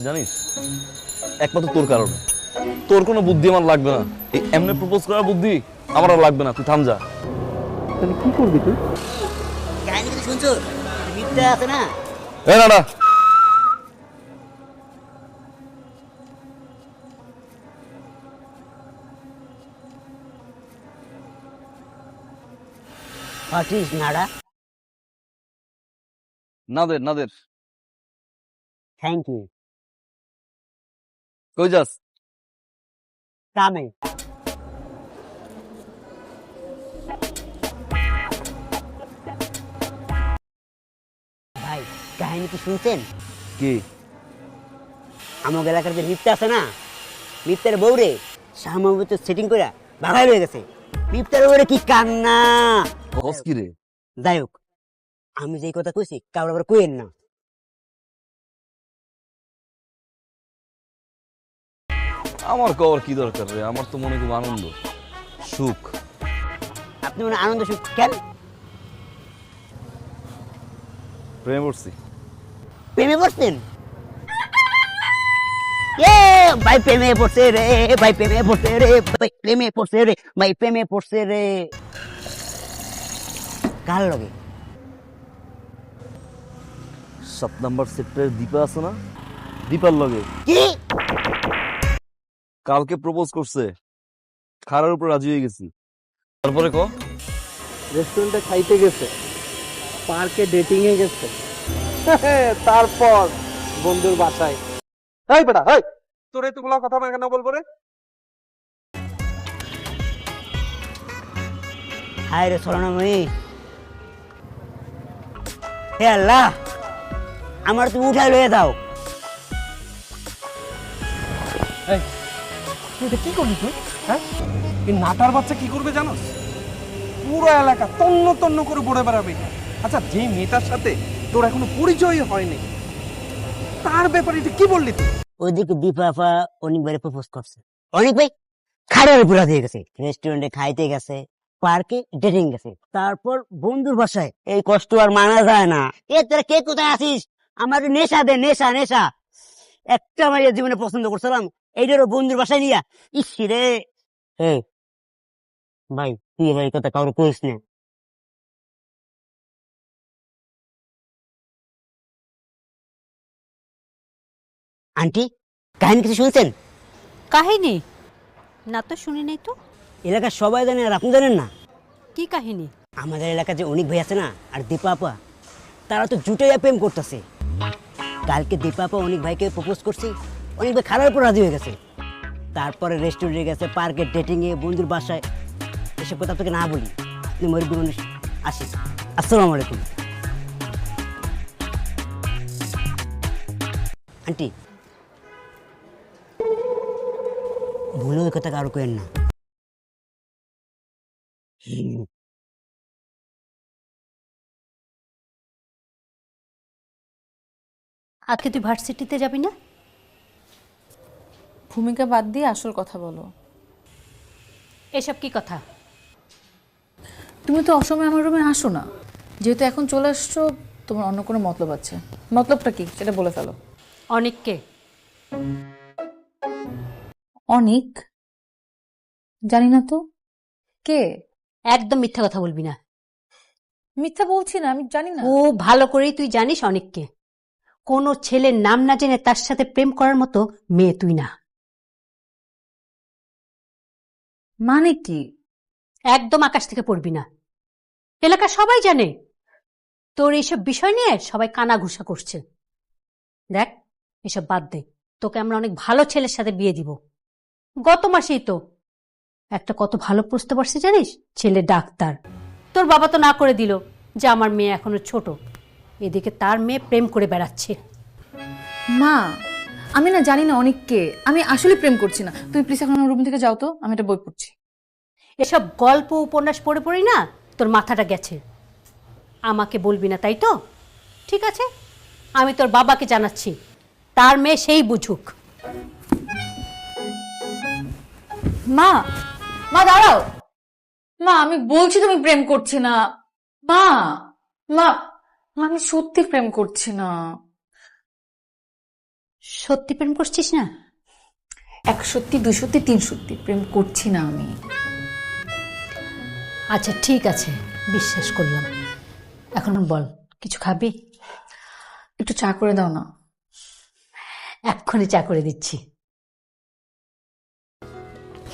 জানিস একমাত্র তোর কারণে। তোর কোনো বুদ্ধি আমার লাগবে না, এই এমনি প্রপোজ করার বুদ্ধি আমার আর লাগবে না। তুই থাম যা। তাহলে কি করবি তুই? কাহিনী কিছু শুনছো? মিথ্যা আছে না? এ না না, What is nada? Nader Nader. Thank you. কই যাস? Coming. ভাই কাহিনী কি শুনছেন? কি? আমার এলাকার যে মিথ্যা আছে না, মিথ্যার বউরে সামগ্রিক সেটিং করে ভাগাই হয়ে গেছে। মিথ্যার বউরে কি কান্না! কস কি রে? যাই হোক, আমি যেই কথা কইছি কারোর আবার কইেন না। আমার কর কি দরকার রে? আমার তো মনে খুব আনন্দ সুখ। আপনি মানে আনন্দ সুখ কেন? প্রেমে পড়ছি। প্রেমে পড়ছেন? এ ভাই প্রেমে পড়ছে রে, ভাই প্রেমে পড়ছে রে, ভাই প্রেমে পড়ছে রে, ভাই প্রেমে পড়ছে রে। কার লগে? 7 নাম্বার সেক্টরের দীপা আছে না, দীপার লগে। কি? কালকে প্রপোজ করছে, খারার উপর রাজি হয়ে গেছি। তারপরে ক? রেস্টুরেন্টে খাইতে গেছে, পার্কে ডেটিং এ গেছে, তারপর বন্ধুর বাসায়। এই বেটা, এই তোর এতগুলা কথা আমি কেন বলবো রে? হায় রে সরনাময়ী, হে আল্লাহ, আমার তুমি উঠাই লয়ে দাও। এই তুই এটা কি করবি তুই? হ্যাঁ, এই নাটার বাচ্চা কি করবে জানোস? পুরো এলাকা তন্ন তন্ন করে ঘুরে বেড়াবে। আচ্ছা, যে মেয়েটার সাথে তোর এখনো পরিচয় হয়নি, তার ব্যাপারে এটা কি বললি তুই? ওইদিকে দীপাফা অনেক বারে প্রপোজ করছে, অনেক ভাই খাড়ার উপর দিয়ে গেছে, রেস্টুরেন্টে খাইতে গেছে, পার্কে ডেটিং গেছে, তারপর বন্ধুর বাসায়। এই কষ্ট আর মানা যায় না। এ তোরা কে কোথায় আছিস? আমার নেশা দে, নেশা নেশা। একটা মাইয়া জীবনে পছন্দ করছিলাম, এইটারও বন্ধুর বাসায় নিয়া। ইস রে। এই ভাই, তুই ভাই কথা কাউকে কইস না। আন্টি, কাহিনী কিছু শুনছেন? কাহিনী না তো শুনি নাই তো। এলাকার সবাই জানে আর আপনি জানেন না। কি কাহিনী? আমাদের এলাকায় যে অনেক ভাই আছে না, আর দীপা আপা, তারা তো জুটাইয়া প্রেম করতেছে। কালকে দীপা আপা অনেক ভাইকে প্রপোজ করছে, অনেক ভাই খারাপ উপর রাজি হয়ে গেছে। তারপরে রেস্টুরেন্টে গেছে, পার্কে ডেটিং এ, বন্ধুর বাসায়। এসব কথা আপনাকে না বলি, আপনি মরিবি মানুষ। আসিস। আসসালামু আলাইকুম আন্টি, ভুলেও এই কথা কারো কেন না। আজকে তুই ভার্সিটিতে যাবি না? ভূমিকা বাদ দিয়ে আসল কথা বলো। এসব কি কথা? তুমি তো অসময়ে আমার রুমে আসো না, যেহেতু এখন চলে আসছো, তোমার অন্য কোনো মতলব আছে। মতলবটা কি সেটা বলে ফেলো। অনেককে। অনেক? জানি না তো, কে? একদম মিথ্যা কথা বলবি না। মিথ্যা বলছি না, আমি জানি না। ও ভালো করেই তুই জানিস অনেককে। কোন ছেলের নাম না জেনে তার সাথে প্রেম করার মতো মেয়ে তুই না। মানে কি? একদম আকাশ থেকে পড়বি না। এলাকা সবাই জানে তোর এইসব বিষয় নিয়ে সবাই কানা ঘুষা করছে। দেখ, এসব বাদ দে, তোকে আমরা অনেক ভালো ছেলের সাথে বিয়ে দিব। গত মাসেই তো একটা কত ভালো প্রস্তাব আসছে জানিস, ছেলে ডাক্তার। তোর বাবা তো না করে দিল যে আমার মেয়ে এখনো ছোট, এদিকে তার মেয়ে প্রেম করে বেড়াচ্ছে। মা, আমি না জানি না অনেককে, আমি আসলে প্রেম করছি না। তুমি প্লিজ এখন আমার রুম থেকে যাও তো, আমি একটা বই পড়ছি। এসব গল্প উপন্যাস পড়ে পড়ি না তোর মাথাটা গেছে। আমাকে বলবি না তাই তো? ঠিক আছে, আমি তোর বাবাকে জানাচ্ছি, তার মেয়ে সেই বুঝুক। মা, মা দাঁড়াও। মা, আমি বলছি তুমি প্রেম করছি না। মা, মা, আমি সত্যি প্রেম করছি না। সত্যি প্রেম করছিস না? 1 সত্যি 2 সত্যি 3 সত্যি, প্রেম করছি না আমি। আচ্ছা ঠিক আছে, বিশ্বাস করলাম। এখন বল, কিছু খাবি? একটু চা করে দাও না। এক্ষুনি চা করে দিচ্ছি।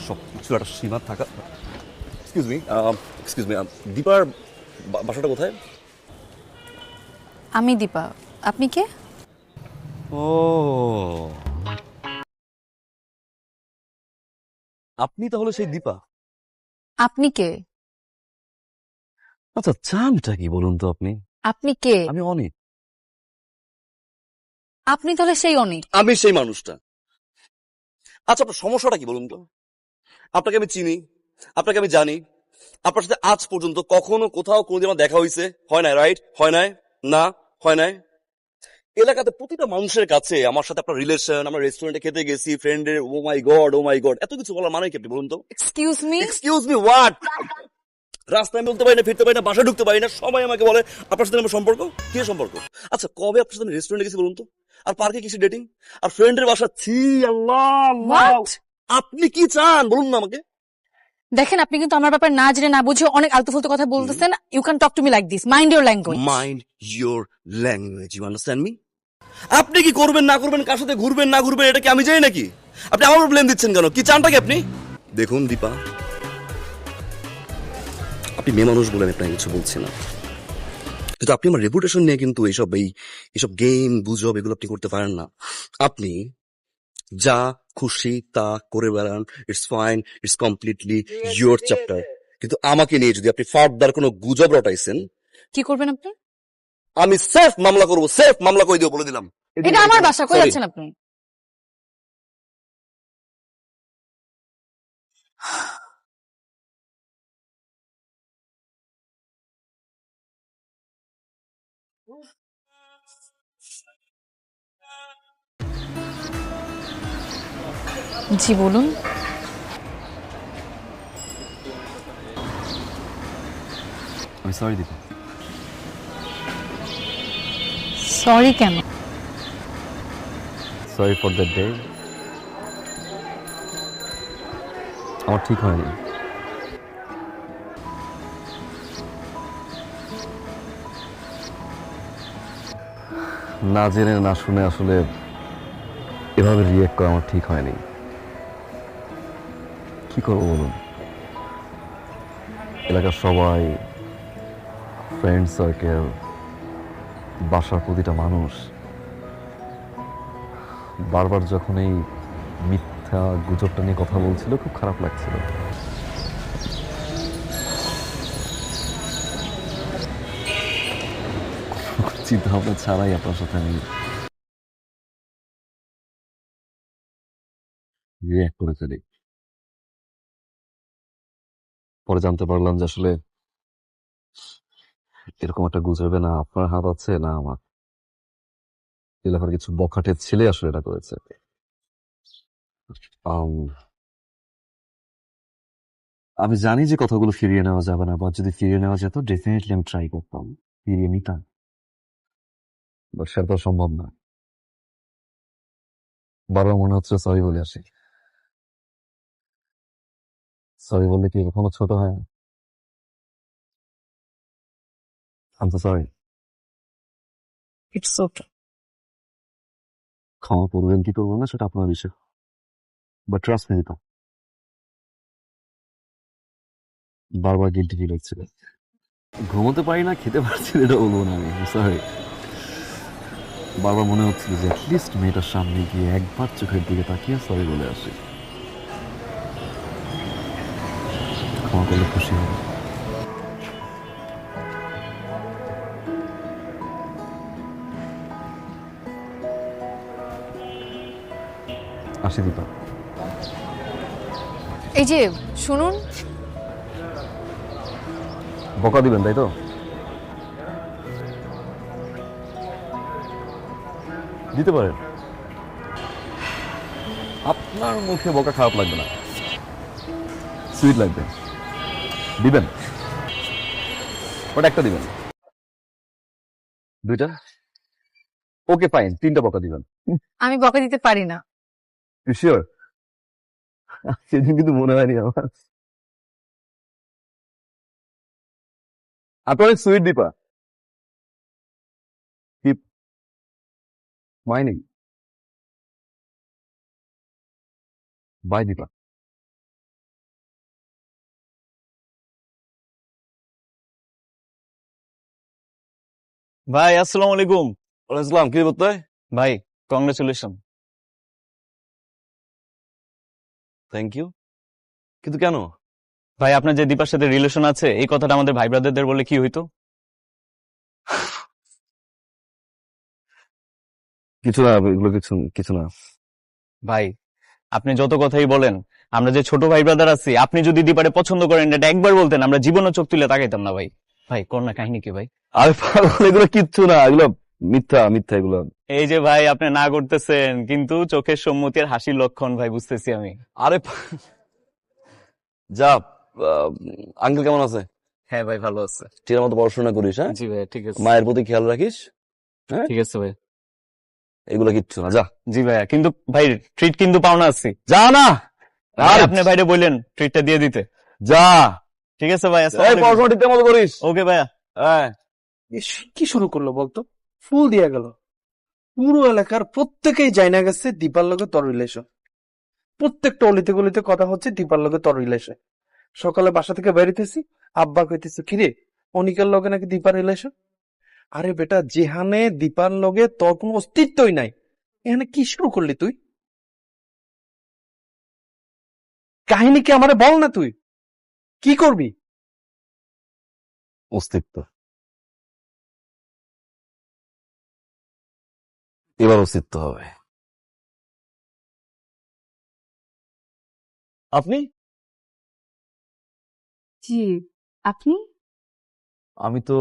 সব কিছু একটা সীমা থাকা। এক্সকিউজ মি, দীপার বাসাটা কোথায়? আমি দীপা, আপনি কে? ও, আপনি তাহলে সেই দীপা? আপনি কে? আচ্ছা, চানটা কি বলুন তো আপনি? আপনি কে? আমি অনিক। আপনি তাহলে সেই অনেক। আমি সেই মানুষটা। আচ্ছা, আপনার সমস্যাটা কি বলুন তো? আপনাকে আমি চিনি, আপনাকে আমি জানি, আপনার সাথে আজ পর্যন্ত কখনো কোথাও কোনোদিন আমার দেখা হয়েছে? হয় নাই, রাইট? হয় নাই? না, হয় নাই। এলাকাতে প্রতিটা মানুষের কাছে আমার সাথে আপনার রিলেশন, আমরা রেস্টুরেন্টে খেতে গেছি, ফ্রেন্ডের, ও মাই গড, এত কিছু বলার মানে কি আপনি বলুন তো? Excuse me. Excuse me what? রাস্তায় আমি বলতে পারি না, ফিরতে পারি না, বাসায় ঢুকতে পারি না, সবাই আমাকে বলে আপনার সাথে আমার সম্পর্ক। কি সম্পর্ক? আচ্ছা, কবে আপনার সাথে রেস্টুরেন্টে গেছি বলুন তো? আর পার্কে কিছু ডেটিং? আর ফ্রেন্ডের বাসা? ছি আল্লাহ আল্লাহ। What? আপনি কি চান বলুন না আমাকে? দেখেন, আপনি কিন্তু আমার ব্যাপারে না জেনে না বুঝে অনেক আলতু ফালতু কথা বলতেছেন। You can talk to me like this, mind your language. Mind your language, you understand me? আপনি কি করবেন না করবেন, কার সাথে ঘুরবেন না ঘুরবেন, এটা কি আমি জানি নাকি? আপনি আমার ব্লেম দিচ্ছেন কেন? কি চানটা কি আপনি? দেখুন দীপা, আপনি মেয়ে মানুষ বলে আমি আপনাকে কিছু বলছি না, কিন্তু আপনি আমার রেপুটেশন নিয়ে কিন্তু এইসব গেম গুজব এগুলো আপনি করতে পারেন না। আপনি যা খুশি তা করে বেড়ান, it's fine, it's completely your chapter. কিন্তু আমাকে নিয়ে যদি আপনি ফার্দার কোনো গুজব রটাইছেন, কি করবেন আপনি? আমি সেফ মামলা করবো, সেফ মামলা করে দিও, বলে দিলাম। এটা আমার বাসা, কই Sorry. যাচ্ছেন আপনি? জি বলুন। আমি সরি দীপা। সরি কেন? Sorry for that day. আমার ঠিক হয়নি। না জেনে না শুনে আসলে এভাবে রিয়েক্ট করা আমার ঠিক হয়নি। কি করবো বলুন? এলাকার সবাই, ফ্রেন্ড সার্কেল, বাসার প্রতিটা মানুষ বারবার যখন এই মিথ্যা গুজবটা নিয়ে কথা বলছিল, খুব খারাপ লাগছিল। চিন্তা ভাবনা ছাড়াই আপনার সাথে আমি রিঅ্যাক্ট করে ফেলি। পরে জানতে পারলাম যে আসলে এরকম একটা গুজবে না আপনার হাত আছে না আমার। এলাকার কিছু বখাটের ছেলে আসলে এটা করেছে। আমি জানি যে কথাগুলো ফিরিয়ে নেওয়া যাবে না, বা যদি ফিরিয়ে নেওয়া যেত ডেফিনেটলি আমি ট্রাই করতাম, ফিরিয়ে নিতাম, বাট সেটা তো সম্ভব না। বারবার মনে হচ্ছে সরি বলে আসি। সরি বললে কি কখনো ছোট হয় না? আমি তো সরি। It's okay. ক্ষমা করবেন কি করবেন না সেটা আপনার বিষয়, বাট ট্রাস্ট মি দিত, বারবার গিল্টি ফিল হচ্ছিল। ঘুমোতে পারি না, খেতে পারছি না, এটা বলবো না আমি, সরি। বারবার মনে হচ্ছিল যে অ্যাটলিস্ট মেয়েটার সামনে গিয়ে একবার চোখের দিকে তাকিয়ে সরি বলে আসি, ক্ষমা করলে খুশি হবে। আসি দীপা। এই যে শুনুন, বকা দিবেন তাই তো? দিতে পারেন, আপনার মুখে বকা খারাপ লাগবে না, সুইট লাগবে। দিবেন, ওটা একটা দিবেন, দুইটা ওকে ফাইন, 3টা বকা দিবেন। আমি বকা দিতে পারি না। শিওর? সেদিন কিন্তু মনে হয়নি আমার। আপনি অনেক সুইট দীপা। কি মাইনিং? বাই দীপা। ভাই আসসালামু আলাইকুম। ওয়ালাইকুম আসসালাম, কি বলতে? ভাই কংগ্রেচুলেশন। থ্যাংক ইউ, কিন্তু কেন? ভাই আপনার যে দীপার সাথে রিলেশন আছে এই কথাটা আমাদের ভাই ব্রাদারদের বলে কি হইতো? কিছু না, এগুলো কিছু কিছু না। ভাই আপনি যত কথাই বলেন, আমরা যে ছোট ভাই ব্রাদার আছি, আপনি যদি দীপারে পছন্দ করেন এটা একবার বলতেন আমরা জীবনে চোখ তুলে তাকাইতাম না ভাই। ভাই করোনা কাহিনী কি ভাই? আরে পাগল, এগুলো কিচ্ছু না, এগুলো মিথ্যা মিথ্যা এগুলো। এই যে ভাই আপনি না করতেছেন কিন্তু চোখের সম্মতি আর হাসির লক্ষণ ভাই বুঝতেছি আমি। আরে যা, আঙ্কেল কেমন আছে? হ্যাঁ ভাই ভালো আছে। ঠিক মতো পড়াশোনা করিস, হ্যাঁ? জি ভাই ঠিক আছে। মায়ের প্রতি খেয়াল রাখিস, হ্যাঁ? ঠিক আছে ভাই। এগুলো কিচ্ছু না, যা। জি ভাইয়া, কিন্তু ভাই ট্রিট কিন্তু পাওনা আছি। যা না, ভাই, আপনি ভাইরে বললেন ট্রিটটা দিয়ে দিতে। যা। ঠিক আছে ভাই, এই পড়াশোনা ঠিক মতো করিস। ওকে ভাইয়া। হ্যাঁ। কি শুরু করলো বলতো? ফুল দিয়ে গেল। পুরো এলাকার প্রত্যেকেই জানা গেছে দীপার লগে তোর রিলেশন। প্রত্যেকটা অলিতে গলিতে কথা হচ্ছে দীপার লগে তোর রিলেশন। সকালে বাসা থেকে বেরিতেছি, আব্বা কইতেছে কিরে অনিকার লগে নাকি দীপার রিলেশন। আরে বেটা, যেখানে দীপার লগে তোর কোনো অস্তিত্বই নাই, এখানে কি শুরু করলি তুই? কাহিনী কি আমারে বল না, তুই কি করবি? অস্তিত্ব, এবার অস্তিত্ব হবে। আপনি? জি, আপনি? আমি তো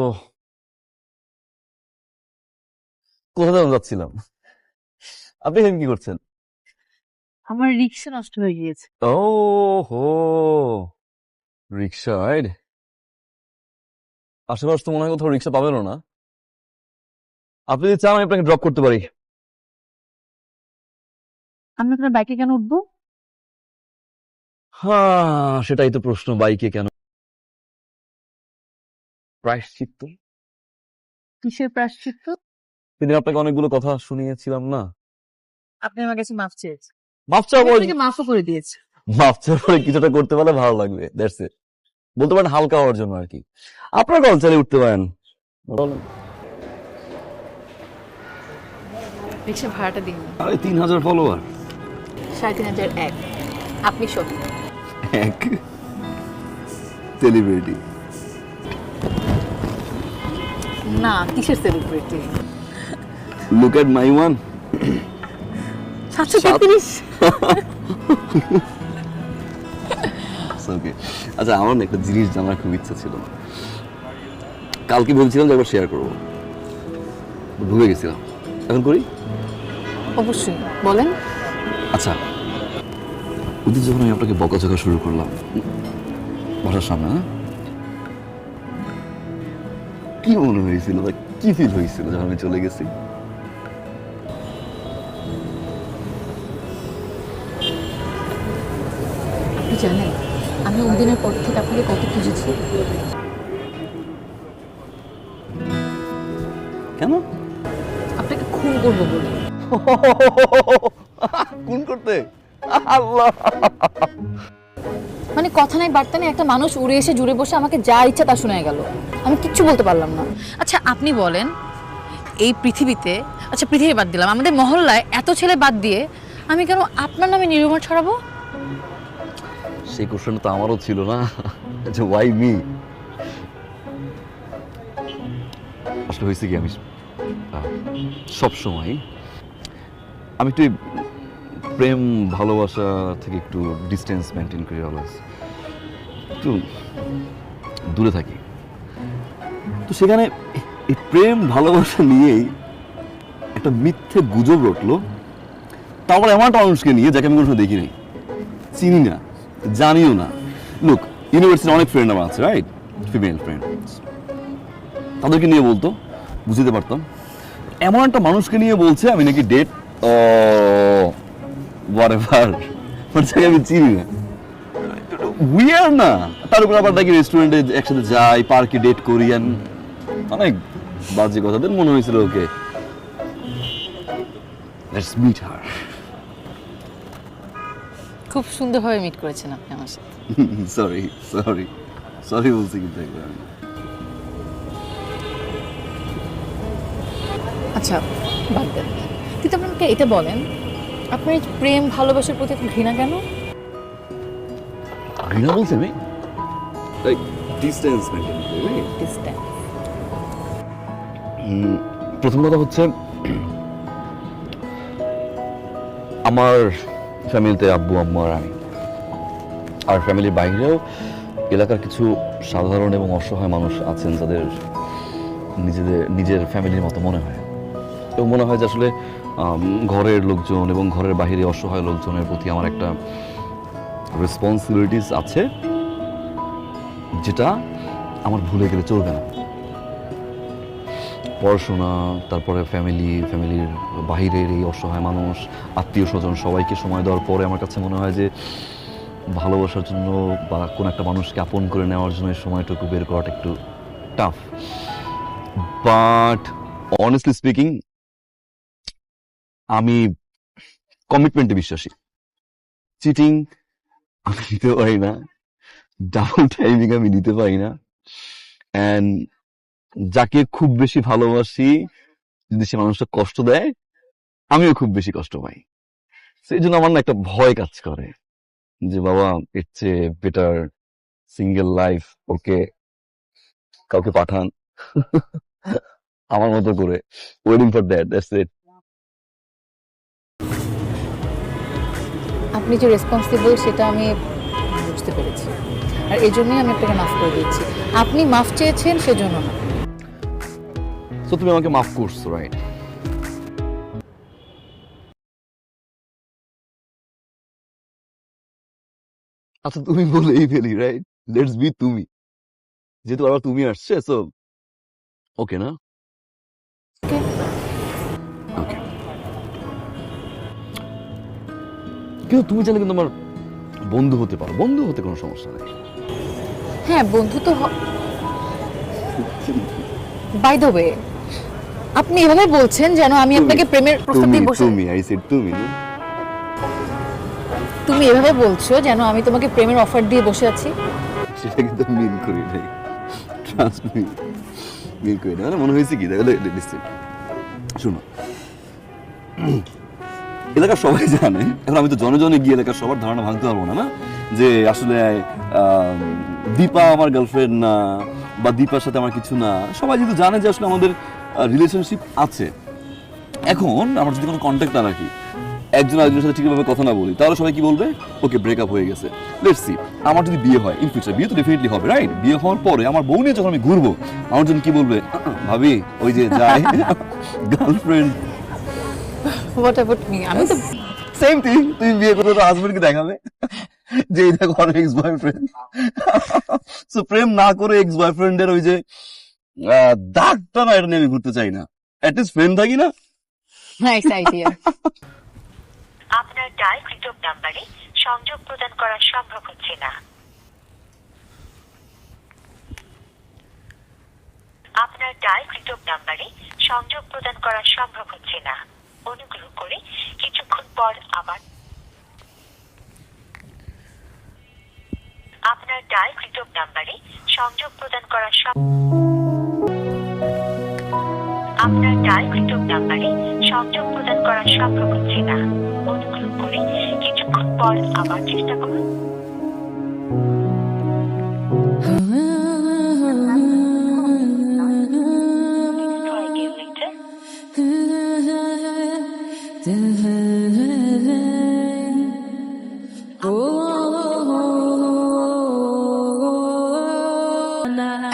কোথাও যেন যাচ্ছিলাম। আপনি এখানে কি করছেন? আমার রিক্সা নষ্ট হয়ে গিয়েছে। ও হো, রিক্সা রাইড। আশেপাশে তো মনে হয় কোথাও রিক্সা পাবেনও না। আপনি যদি চান আমি আপনাকে ড্রপ করতে পারি। আমি আপনার বাইকে কেন উঠবো? হ্যাঁ, সেটাই তো প্রশ্ন, বাইকে কেন? প্রায়শ্চিত্ত। কিসের প্রায়শ্চিত্ত? সেদিন আপনাকে অনেকগুলো কথা শুনিয়েছিলাম না? আপনি আমার কাছে মাফ চেয়েছেন। মাফ চাওয়া আমি আপনাকে মাফও করে দিয়েছি। মাফ চাওয়ার পরে কিছুটা করতে পারলে ভালো লাগবে, দ্যাটস ইট। বলতে পারেন হালকা হওয়ার জন্য আর কি। আপনার কল চালিয়ে উঠতে পারেন। রিক্সা ভাড়াটা দিন। আরে 3000 ফলোয়ার। 3501। আপনি শোন। এক সেলিব্রিটি। না, কিসের celebrity? Look at my one. 733। ওকে, আচ্ছা আমার না একটা জিনিস জানার খুব ইচ্ছা ছিল। কালকে ভেবেছিলাম যে একবার শেয়ার করবো, ভুলে গেছিলাম। এখন করি? অবশ্যই বলেন। আচ্ছা, ওদিন যখন আমি আপনাকে বকাঝকা শুরু করলাম বাসার সামনে, হ্যাঁ, কি মনে হয়েছিল বা কি ফিল হয়েছিল যখন আমি চলে গেছি? আপনি জানেন আমি ওই দিনের পর থেকে আপনাকে কত খুঁজেছি। কেন? আপনাকে খুন করবো বলে। কোন করতে? আল্লাহ, মানে কথা নাই বার্তা নেই, একটা মানুষ উড়ে এসে জুড়ে বসে আমাকে যা ইচ্ছা তা শোনা গেল, আমি কিচ্ছু বলতে পারলাম না। আচ্ছা আপনি বলেন, এই পৃথিবীতে, আচ্ছা পৃথিবী বাদ দিলাম, আমাদের মহল্লায় এত ছেলে বাদ দিয়ে আমি কেন আপনার নামে নিরুমার ছড়াবো? সেই কোশ্চেন তো আমারও ছিল না, যে ওয়াই মি। আসলে হয়েছে কি, আমি সব সময় আমি একটু প্রেম ভালোবাসা থেকে একটু ডিস্টেন্স মেনটেন করি, অলওয়েজ একটু দূরে থাকি। তো সেখানে এই প্রেম ভালোবাসা নিয়েই একটা মিথ্যে গুজব রটলো, তারপর এমন একটা মানুষকে নিয়ে যাকে আমি কোনো সময় দেখি নাই, চিনি না, জানিও না। লুক, ইউনিভার্সিটির অনেক ফ্রেন্ড আমার আছে, রাইট, ফিমেল ফ্রেন্ড। তাদেরকে নিয়ে বলতো, বুঝতে পারতাম। এমন একটা মানুষকে নিয়ে বলছে আমি নাকি ডেট ও whatever মানে যাকে আমি চিনি না, উইয়ার না? তার উপর আবার নাকি রেস্টুরেন্টে একসাথে যাই, পার্কে ডেট করি, অনেক বাজে কথা। দেন মনে হয়েছিল ওকে লেটস মিট হার। খুব সুন্দরভাবে মিট করেছেন আপনি আমার সাথে। সরি সরি সরি বলছি কিন্তু একবার। আচ্ছা বাদ দেন, কিন্তু আপনি আমাকে এটা বলেন, আপনার এই প্রেম ভালোবাসার প্রতি এত ঘৃণা কেন? ঘৃণা বলছি আমি? লাইক ডিসটেন্স মেইনটেইন করি। ডিসট্যান্স। প্রথম কথা হচ্ছে আমার ফ্যামিলিতে আব্বু আম্মু আর আমি, আর ফ্যামিলির বাইরেও এলাকার কিছু সাধারণ এবং অসহায় মানুষ আছেন যাদের নিজের ফ্যামিলির মতো মনে হয়, এবং মনে হয় যে আসলে ঘরের লোকজন এবং ঘরের বাইরে অসহায় লোকজনের প্রতি আমার একটা রেসপন্সিবিলিটিস আছে, যেটা আমার ভুলে গেলে চলবে না। পড়াশোনা, তারপরে ফ্যামিলির বাহিরের এই অসহায় মানুষ, আত্মীয় স্বজন, সবাইকে সময় দেওয়ার পরে আমার কাছে মনে হয় যে ভালোবাসার জন্য বা কোনো একটা মানুষকে আপন করে নেওয়ার জন্য এই সময়টুকু বের করাটা একটু টাফ। বাট অনেস্টলি স্পিকিং আমি কমিটমেন্টে বিশ্বাসী। চিটিং আমি নিতে পারি না, ডাবল টাইমিং আমি নিতে পারি না, অ্যান্ড যাকে খুব বেশি ভালোবাসি যদি সে মানুষটা কষ্ট দেয় আমিও খুব বেশি কষ্ট পাই। সেই জন্য আমার না একটা ভয় কাজ করে যে বাবা এর চেয়ে বেটার সিঙ্গেল লাইফ, ওকে কাউকে পাঠান আমার মতো করে, waiting for that, that's it. আপনি যে রেসপন্সিবল সেটা আমি বুঝতে পেরেছি, আর এই জন্যই আমি আপনাকে মাফ করে দিচ্ছি। আপনি মাফ চেয়েছেন সেজন্য না। সো তুমি আমাকে মাফ করছো, রাইট? আচ্ছা তুমি বলেই ফেলি, রাইট? লেটস বি তুমি, যেহেতু আবার তুমি আসছে, সো ওকে না? ওকে। ওকে। কিন্তু তুমি চাইলে কিন্তু আমার বন্ধু হতে পারো, বন্ধু হতে কোনো সমস্যা নেই। হ্যাঁ বন্ধু তো বাই দ্য ওয়ে, আপনি এভাবে বলছেন যেন আমি আপনাকে প্রেমের প্রস্তাব দিয়ে বসে। তুমি আই সেড তুমি না? তুমি এভাবে বলছো যেন আমি তোমাকে প্রেমের অফার দিয়ে বসে আছি। সেটা কিন্তু মিন করি নাই, ট্রাস্ট মি, মিন করি না। মানে মনে হয়েছে কি, তাহলে লিসেন, শোনো, এলাকার সবাই জানে, এখন আমি তো জনে জনে গিয়ে এলাকার সবার ধারণা ভাঙতে পারবো না, না যে আসলে দীপা আমার গার্লফ্রেন্ড না, বা দীপার সাথে আমার কিছু না। সবাই যেহেতু জানে যে আসলে আমাদের রিলেশনশিপ আছে, এখন আমরা যদি কোনো কন্ট্যাক্ট না রাখি, একজন আরেকজনের সাথে ঠিকভাবে কথা না বলি, তাহলে সবাই কি বলবে? ওকে ব্রেকআপ হয়ে গেছে। লেটস সি, আমার যদি বিয়ে হয় ইন ফিউচার, বিয়ে তো ডেফিনেটলি হবে, রাইট? বিয়ে হওয়ার পরে আমার বউ নিয়ে যখন আমি ঘুরবো, আমার জন্য কি বলবে? ভাবি ওই যে যায় গার্লফ্রেন্ড। What about me? আমি তো সেম থিং, তুমি বিয়ে করে তো হাজবেন্ডকে দেখাবে যে এই দেখো আমার এক্স বয়ফ্রেন্ড। সো প্রেম না করে এক্স বয়ফ্রেন্ডের ওই যে দাগটা না, এটা নিয়ে আমি ঘুরতে চাই না। অ্যাটলিস্ট ফ্রেন্ড থাকি না? Nice idea. আপনার ডায়ালকৃত নাম্বারে সংযোগ প্রদান করা সম্ভব হচ্ছে না। আপনার ডায়ালকৃত নাম্বারে সংযোগ প্রদান করা সম্ভব হচ্ছে না। অনুগ্রহ করে কিছুক্ষণ পর আবার। আপনার ডায়ালকৃত নাম্বারে সংযোগ প্রদান করা আপনার ডায়ালকৃত নাম্বারে সংযোগ প্রদান করা সম্ভব হচ্ছে না। অনুগ্রহ করে কিছুক্ষণ পর আবার চেষ্টা করুন।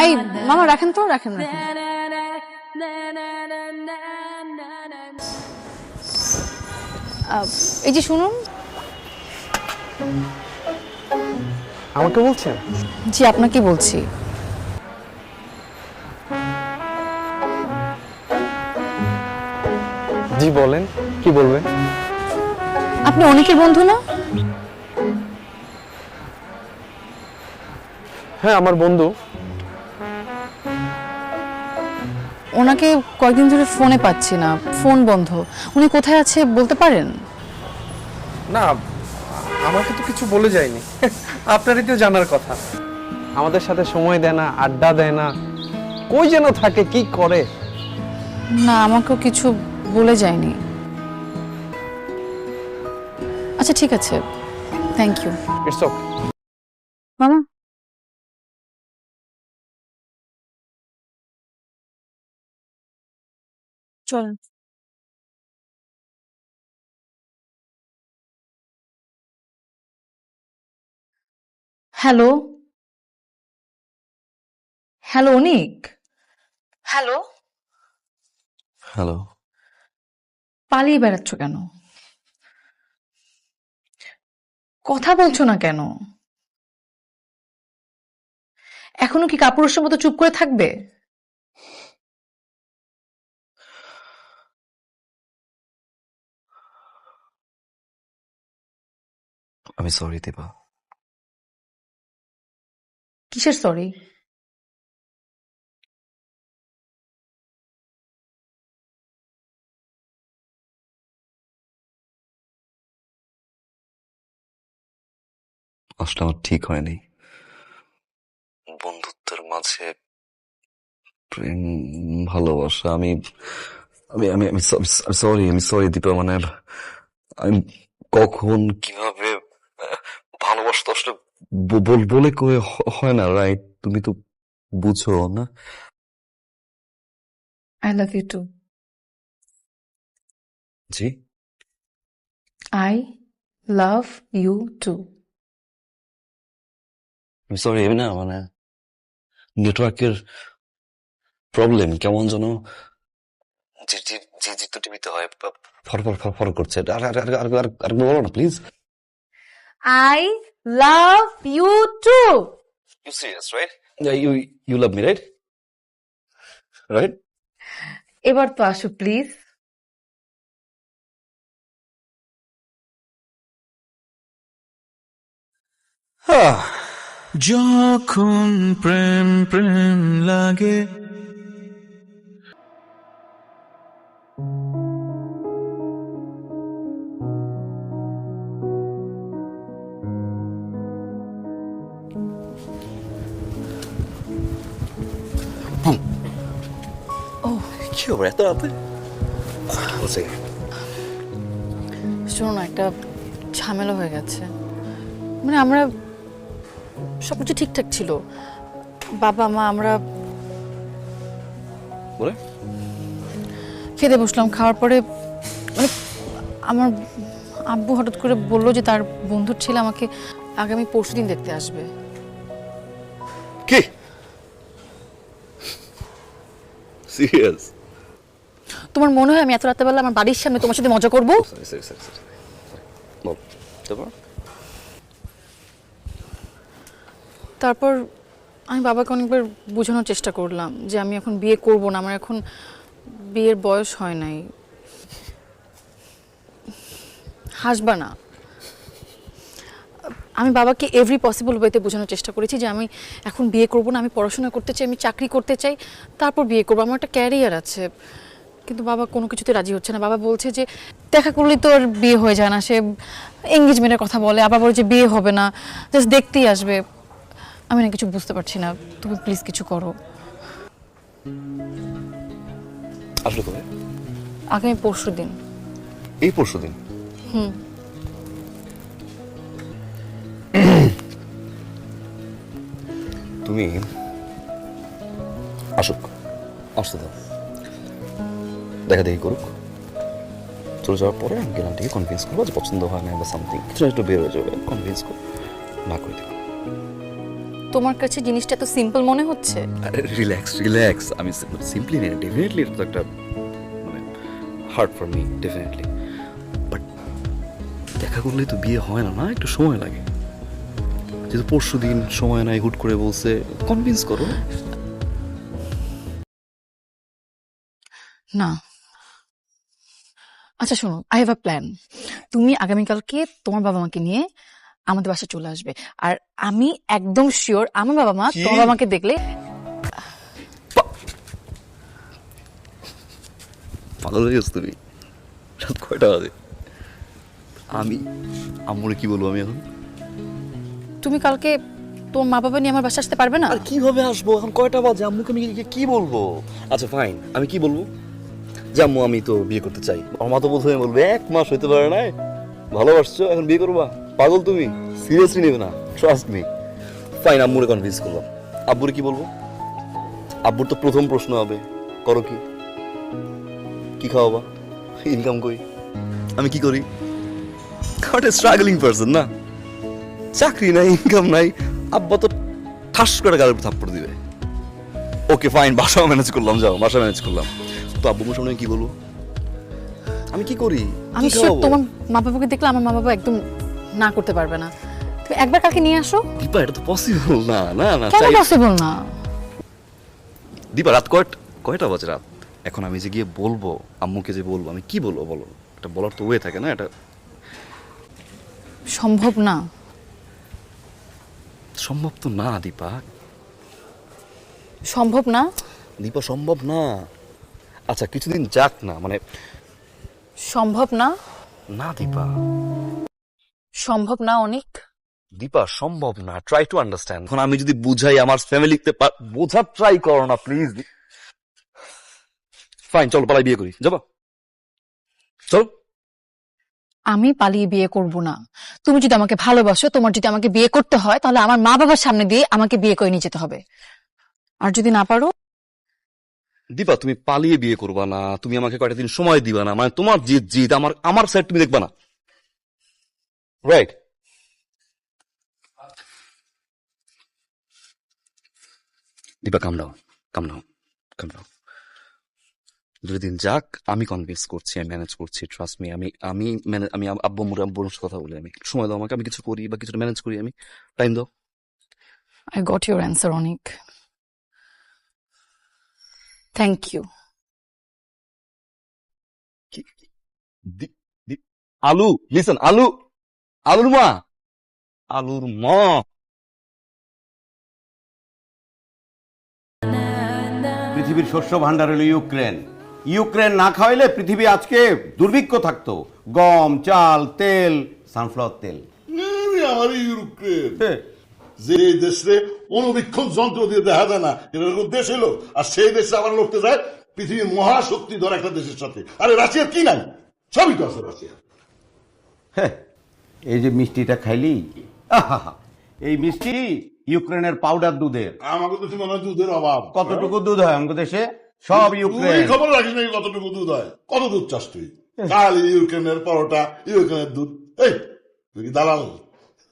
এই মামা রাখেন তো, রাখেন। এই যে শুনুন। আমাকে বলছেন? জি আপনাকে বলছি। জি বলেন, কি বলবেন? আপনি অনেকের বন্ধু না? হ্যাঁ, আমার বন্ধু। ওনাকে কয়েকদিন ধরে ফোনে পাচ্ছি না, ফোন বন্ধ। উনি কোথায় আছে বলতে পারেন? না, আমাকে তো কিছু বলে যায়নি। আপনারই তো জানার কথা। আমাদের সাথে সময় দেয় না, আড্ডা দেয় না, কই যেন থাকে, কি করে। না, আমাকেও কিছু বলে যায়নি। আচ্ছা ঠিক আছে, থ্যাংক ইউ। It's okay. মামা, চলেন। Hello, hello Anik. Hello, hello. পালিয়ে বেড়াচ্ছ কেন? কথা বলছো না কেন? এখনো কি কাপুরুষের মতো চুপ করে থাকবে? আমি সরি দীপা। কিসের সরি? আসলে আমার ঠিক হয়নি বন্ধুত্বের মাঝে প্রেম, ভালোবাসা। আমি আমি আমি আমি সরি, আমি সরি দীপা। মানে আমি কখন কিভাবে ভালোবাসা তো আসলে বলে কয়ে হয় না, রাইট? তুমি তো বুঝো না? I love you too. জি, আই লাভ ইউ টু। আমি সরি। আমি না, মানে নেটওয়ার্কের প্রবলেম কেমন যেন জি জি জি জি তো টিভিতে হয়, ফর করছে। আর আর আর আর আর- আর বলো না please. I love you too. You serious, right? You you love me, right? Right? এবার তো আসো প্লিজ। যখন প্রেম প্রেম লাগে কি হবে এত রাতে? বলছে শোনো না, একটা ঝামেলা হয়ে গেছে। মানে আমরা সবকিছু ঠিকঠাক ছিল, বাবা মা আমরা বলে খেতে বসলাম। খাওয়ার পরে মানে আমার আব্বু হঠাৎ করে বললো যে তার বন্ধুর ছেলে আমাকে আগামী পরশুদিন দেখতে আসবে। কি সিরিয়াস? তোমার মনে হয় আমি এত রাতেবেলা আমার বাড়ির সামনে তোমার সাথে মজা করবো? Sorry sorry sorry sorry. বল তারপর। তারপর আমি বাবাকে অনেকবার বোঝানোর চেষ্টা করলাম যে আমি এখন বিয়ে করব না, আমার এখন বিয়ের বয়স হয় নাই। হাসবা না। আমি বাবাকে এভরি পসিবল ওয়েতে বোঝানোর চেষ্টা করেছি যে আমি এখন বিয়ে করব না, আমি পড়াশোনা করতে চাই, আমি চাকরি করতে চাই, তারপর বিয়ে করবো, আমার একটা ক্যারিয়ার আছে। কিন্তু বাবা কোনো কিছুতে রাজি হচ্ছে না। বাবা বলছে যে দেখা করলেই তো আর বিয়ে হয়ে যায় না, সে এঙ্গেজমেন্টের কথা বলে, আবার বলে যে বিয়ে হবে না, জাস্ট দেখতেই আসবে। আমি না কিছু বুঝতে পারছি না, তুমি প্লিজ কিছু করো। আসলে কবে? আগামী পরশুদিন। এই পরশুদিন? হুম। তুমি আসুক, আসতে দাও, দেখা দেখি করুক। চলে যাওয়ার পরে আমি গেলাম থেকে কনভিন্স করবো যে পছন্দ হয় না বা সামথিং, কিছু একটু বের হয়ে যাবে, কনভিন্স করবো, না করে দেবো। তোমার কাছে জিনিসটা এত সিম্পল মনে হচ্ছে? Relax relax. আমি সিম্পলি নেই, ডেফিনেটলি এটা তো একটা মানে hard for me, definitely. But দেখা করলেই তো বিয়ে হয় না, না একটু সময় লাগে। যেহেতু পরশু দিন সময় নাই, হুট করে বলছে, কনভিন্স করো। না, আচ্ছা শোনো, আই হ্যাভ আ প্ল্যান। তুমি আগামীকালকে তোমার বাবা মাকে নিয়ে আমাদের বাসায় চলে আসবে, আর আমি একদম শিওর আমার বাবা মা কি? তোমার বাবা মাকে দেখলে পাগল হয়ে গেছো তুমি? রাত কয়টা বাজে? আমি আম্মুরে কি বলবো আমি এখন? তুমি কালকে তোমার মা বাবা নিয়ে আমার বাসায় আসতে পারবে না? আর কিভাবে আসবো? এখন কয়টা বাজে? আম্মুকে আমি কি বলবো? আচ্ছা ফাইন, আমি কি বলবো? যে আম্মু আমি তো বিয়ে করতে চাই। আমার মা তো প্রথমে বলবে 1 মাস হইতে পারে না, ভালোবাসছো এখন বিয়ে করবা? পাগল তুমি, সিরিয়াসলি নেবে না, ট্রাস্ট মি। ফাইন, আম্মুরে কনভিন্স করলাম। আব্বুরে কি বলবো? আব্বুর তো প্রথম প্রশ্ন হবে, করো কি? কি খাওয়াবা? ইনকাম করি? আমি কি করি? কাট এ স্ট্রাগলিং পারসন না, চাকরি নাই, ইনকাম নাই। আব্বা তো ঠাস করে গালের উপর থাপ্পড় দিবে। ওকে ফাইন, বাসা ম্যানেজ করলাম, যাও বাসা ম্যানেজ করলাম। তো আব্বু সামনে কি বলবো? আমি কি করি? আমি কি শিওর খাওয়াবো? তোমার মা বাবাকে দেখলে আমার মা বাবা একদম না করতে পারবে না। তুমি একবার কালকে নিয়ে আসো। দীপা এটা তো পসিবল না। না না কেন চাই। পসিবল না? দীপা রাত কয়টা বাজে রাত? এখন আমি যে গিয়ে বলবো আম্মুকে, যে বলবো আমি কি বলবো বলো? এটা বলার তো ওয়ে থাকে না, এটা সম্ভব না। সম্ভব তো না দীপা। সম্ভব না? দীপা সম্ভব না। আচ্ছা কিছুদিন যাক না, মানে সম্ভব না? না দীপা। সম্ভব না অনেক। দীপা সম্ভব না, ট্রাই টু আন্ডারস্ট্যান্ড। এখন আমি যদি বুঝাই আমার ফ্যামিলিতে, বোঝার ট্রাই করো না প্লিজ। ফাইন, চলো পালাই বিয়ে করি, যাবা? চলো। আমি পালিয়ে বিয়ে করব না। তুমি যদি আমাকে ভালোবাসো, তোমার যদি আমাকে বিয়ে করতে হয়, তাহলে আমার মা বাবার সামনে দিয়ে আমাকে বিয়ে করে নিয়ে যেতে হবে। আর যদি না পারো? দীপা তুমি পালিয়ে বিয়ে করবা না, তুমি আমাকে কয়টা দিন সময় দিবা না, মানে তোমার জিদ জিদ, আমার সাইড তুমি দেখবা না, রাইট? দীপা কাম ডাউন, কাম ডাউন, কাম ডাউন। 2 দিন যাক, আমি কনভিন্স করছি, আমি ম্যানেজ করছি, ট্রাস্ট মি। আমি আব্বুর সাথে কথা বলি, আমি সময় দাও আমাকে, আমি কিছু করি বা কিছুটা ম্যানেজ করি, আমি টাইম দাও। আই গট ইউর অ্যান্সার অনেক। Thank you. আলু, লিসন, আলুর মা। পৃথিবীর শস্য ভান্ডার হলো ইউক্রেন। ইউক্রেন না খাওয়াইলে পৃথিবী আজকে দুর্ভিক্ষ থাকতো। গম, চাল, তেল, সানফ্লাওয়ার তেল। আমার ইউক্রেন যে দেশে অনুবীক্ষণ যন্ত্র দিয়ে দেখা যায় না, এরকম দেশ এলো, আর সেই দেশে আবার লড়তে যায় পৃথিবীর মহাশক্তি ধর একটা দেশের সাথে। আরে রাশিয়ার কি নাই? সবই তো আছে রাশিয়া। হ্যাঁ, এই যে মিষ্টিটা খাইলি, আহা, এই মিষ্টি ইউক্রেনের পাউডার দুধের। আমাকে তো মনে হয় দুধের অভাব। কতটুকু দুধ হয় আমাদের দেশে? সব ইউক্রেন। তুই খবর রাখিস নাকি কতটুকু দুধ হয়? কত দুধ চাস তুই? খালি ইউক্রেনের পরোটা, ইউক্রেনের দুধ। এই তুই কি দালাল?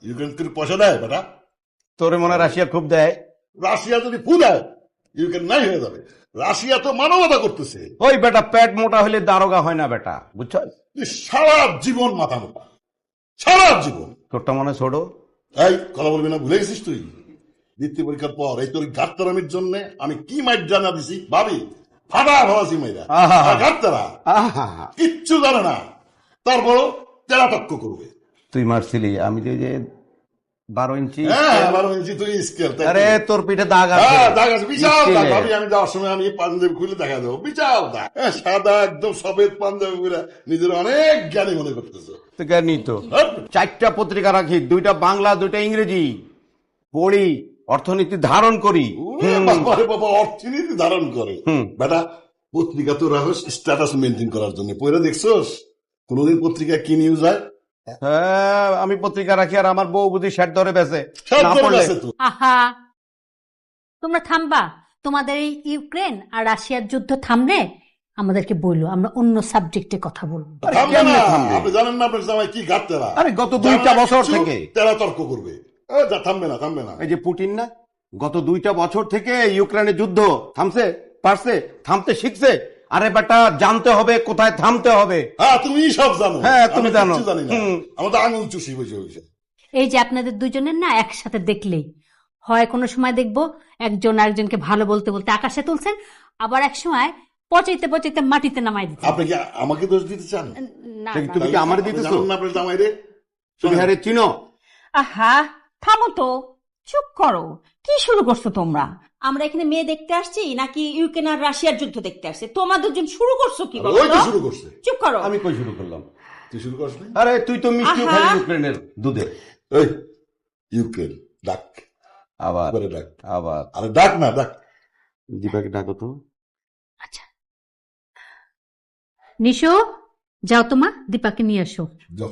ইউক্রেন তুই পয়সা দেয় বেটা? তোরে মনে হয় রাশিয়া খুব দেয়? রাশিয়া যদি ফু দেয় ইউক্রেন নাই হয়ে যাবে। রাশিয়া তো মানবতা করতেছে। ওই বেটা পেট মোটা হলে দারোগা হয় না বেটা, বুঝছো? তুই সারা জীবন মাথা মোটা, সারা জীবন। তোরটা মনে ছোট। এই কথা বলবি না, ভুলে গেছিস তুই? দ্বিতীয় পরীক্ষার পর এই তোর গাত্তারামির জন্য আমি কি মাইট জানা দিছি ভাবি? ফাটা ভাবাসি মাইরা গাত্তারা আহা, কিচ্ছু জানে না, তারপরও তেরা তক্ক করবে। তুই মারছিলি, আমি যে 12 ইঞ্চি। হ্যাঁ 12 ইঞ্চি তুই স্কেল। আরে তোর পিঠে দাগ আছে। হ্যাঁ দাগ আছে, বিশাল দাগ। স্কেলে। ভাবি আমি যাওয়ার সময় আমি পাঞ্জাবি খুলে দেখা দেবো, বিশাল দাগ। হ্যাঁ, সাদা একদম সফেদ পাঞ্জাবি খুলে নিজের অনেক জ্ঞানী মনে করতেছে। তো জ্ঞানী তো। 4টা পত্রিকা রাখি, 2টা বাংলা, 2টা ইংরেজি পড়ি, অর্থনীতি ধারণ করি। বাবা অর্থনীতি ধারণ করে বেটা। পত্রিকা তো রাখস স্ট্যাটাস মেনটেন করার জন্য। পয়লা দেখছোস কোনদিন পত্রিকা কি নিউজ হয়? হ্যাঁ, আমি পত্রিকা রাখি, আর আমার বউ বুঝি শেড ধরে বেছে। সব না করে পড়লে আছে তো। আহা, তোমরা থামবা? তোমাদের এই ইউক্রেন আর রাশিয়ার যুদ্ধ থামলে আমাদেরকে বললো, আমরা অন্য সাবজেক্টে কথা বলবো। থামবে কেমনে না? থামবে? আপনি জানেন না আপনার জামাই কি ঘাট তেরা? আরে গত 2টা বছর কিছু থেকে। তেরা তর্ক করবে। থামবে না, থামবে না। এই যে পুটিন না, গত 2টা বছর থেকে ইউক্রেনের যুদ্ধ থামছে, পারছে, থামতে শিখছে। আরে বেটা জানতে হবে কোথায় থামতে হবে। হ্যাঁ তুমি সব জানো। হ্যাঁ, তুমি আমি জানো। কিচ্ছু জানি না। আমার তো আঙুল চুষি বসে বসে। এই যে আপনাদের দুজনের না একসাথে দেখলেই হয়, কোনো সময় দেখবো একজন আরেকজনকে ভালো বলতে বলতে আকাশে তুলছেন, আবার এক সময় পচাইতে পচাইতে মাটিতে নামাই দিতে। আপনি কি আমাকে দোষ দিতে চান? না তুমি কি আমার দিতেছো? জানেন না আপনার জামাই রে? তুমি হারে চিনো? আহা থামো তো, চুপ করো। কি শুরু করছো তোমরা? আমরা এখানে মেয়ে দেখতে আসছি নাকি ইউক্রেন আর রাশিয়ার যুদ্ধ দেখতে আসছে? তোমাদের জন্য শুরু করছো কি বলো ওই তো তো? শুরু করছে। চুপ করো। আমি কই শুরু করলাম? তুই শুরু করছ না? আরে তুই তো মিষ্টি আহা। খালি ইউক্রেনের দুধে। এই ইউক্রেন ডাক, আবার একবারে ডাক। আবার আরে ডাক না, ডাক। দীপাকে ডাকো তো। নিশো, যাও তো মা, দীপাকে নিয়ে আসো। যাও।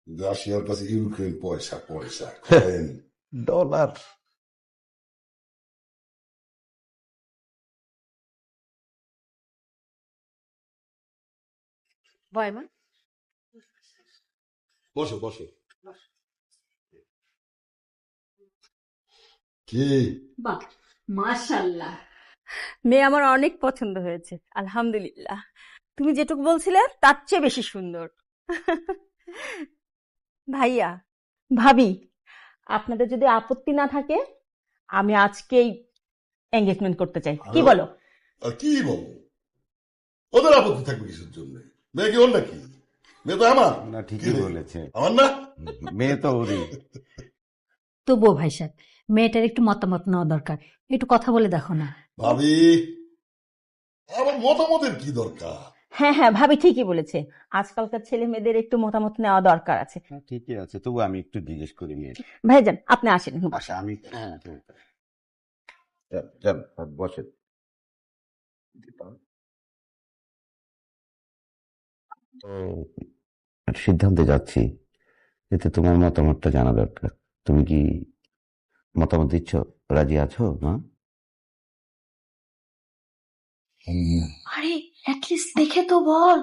রাশিয়ার কাছে ইউক্রেন পয়সা পয়সা খায়েন। ডলার। বয় মা। বসো বসো। কি বাহ মাশাআল্লাহ, মেয়ে আমার অনেক পছন্দ হয়েছে, আলহামদুলিল্লাহ। তুমি যেটুকু বলছিলে তার চেয়ে বেশি সুন্দর। ভাইয়া, ভাবি, আপনাদের যদি আপত্তি না থাকে আমি আজকেই এঙ্গেজমেন্ট করতে চাই, কি বলো? আর কি বলবো, ওদের আপত্তি থাকবে কিসের জন্য? মেয়ে কি ওর নাকি? মেয়ে তো আমার। না ঠিকই বলেছে, আমার না? মেয়ে তো ওরই। তবুও ভাই সাহেব, মেয়েটার একটু মতামত নেওয়া দরকার, একটু কথা বলে দেখো না। ভাবি, আমার মতামতের কি দরকার? হ্যাঁ হ্যাঁ, ভাবি ঠিকই বলেছে, আজকালকার ছেলে মেয়েদের একটু মতামত নেওয়া দরকার আছে। হ্যাঁ, ঠিকই আছে, তবু আমি একটু জিজ্ঞেস করি মেয়ে। ভাইজান আপনি আসেন। আচ্ছা আমি চল বসে। সিদ্ধান্তে যাচ্ছি, এতে তোমার মতামতটা জানা দরকার। তুমি কি মতামত দিচ্ছ, রাজি আছো? না আরে অ্যাটলিস্ট দেখে তো বল।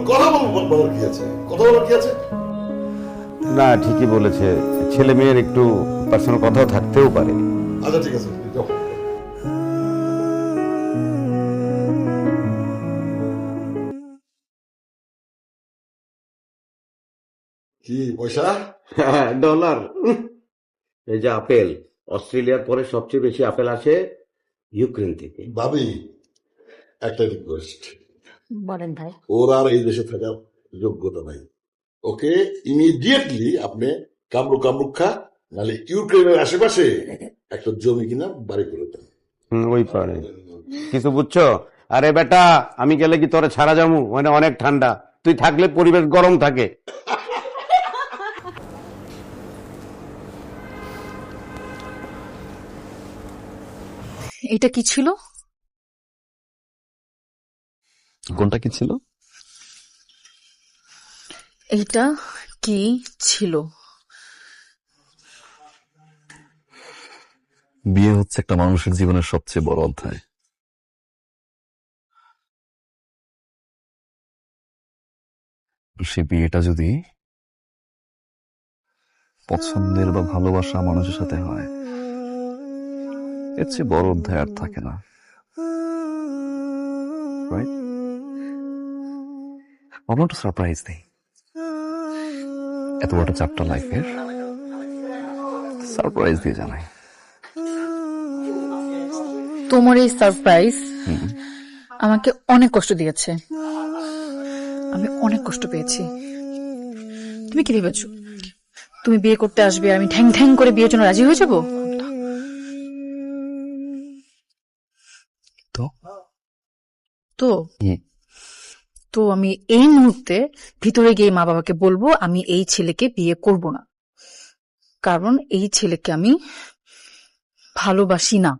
কথা বলার কি আছে? কথা বলার কি আছে? না ঠিকই বলেছে, ছেলে মেয়ের একটু পার্সোনাল কথাও থাকতেও পারে। আচ্ছা ঠিক আছে, যাও। কি পয়সা? ডলার। এই যে আপেল, অস্ট্রেলিয়ার পরে সবচেয়ে বেশি আপেল আসে ইউক্রেন থেকে। ভাবি, একটা রিকোয়েস্ট। বলেন ভাই। ওর আর এই দেশে থাকার যোগ্যতা নাই। ওকে ইমিডিয়েটলি আপনি কামরুক খা, নাহলে ইউক্রেনের আশেপাশে একটা জমি কিনা বাড়ি করে দেন। ওই পারে কিছু বুঝছো? আরে বেটা, আমি গেলে কি তোরে ছাড়া যাবো? মানে অনেক ঠান্ডা, তুই থাকলে পরিবেশ গরম থাকে। এটা কি ছিল? কোনটা কি ছিল? এইটা কি ছিল? বিয়ে হচ্ছে একটা মানুষের জীবনের সবচেয়ে বড় অধ্যায়। সে বিয়েটা যদি পছন্দের বা ভালোবাসা মানুষের সাথে হয়, এর চেয়ে বড় অধ্যায় আর থাকে না। রাইট? ভাবলাম একটু সারপ্রাইজ দেই। এত বড় চ্যাপ্টার লাইফের সারপ্রাইজ দিয়ে জানাই। তোমার এই সারপ্রাইজ আমাকে অনেক কষ্ট দিয়েছে, আমি অনেক কষ্ট পেয়েছি। তুমি কি ভেবেছো তুমি বিয়ে করতে আসবে আর আমি ঠ্যাং ঠ্যাং করে বিয়ের জন্য রাজি হয়ে যাব? তো তো তো আমি এই মুহূর্তে ভিতরে গিয়ে মা বাবাকে বলবো আমি এই ছেলেকে বিয়ে করব না, কারণ এই ছেলেকে আমি ভালোবাসি না।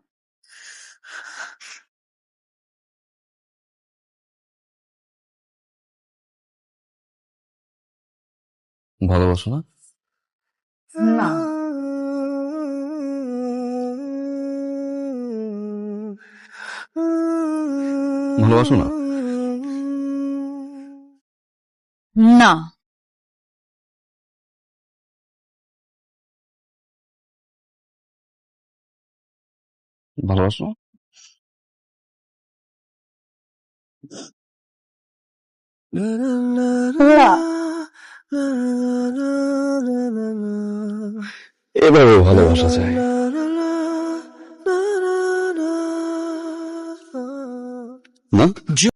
ভালোবাসো না? না। ভালোবাসো না? না। ভালোবাসো? এভাবে ভালোবাসা যায়।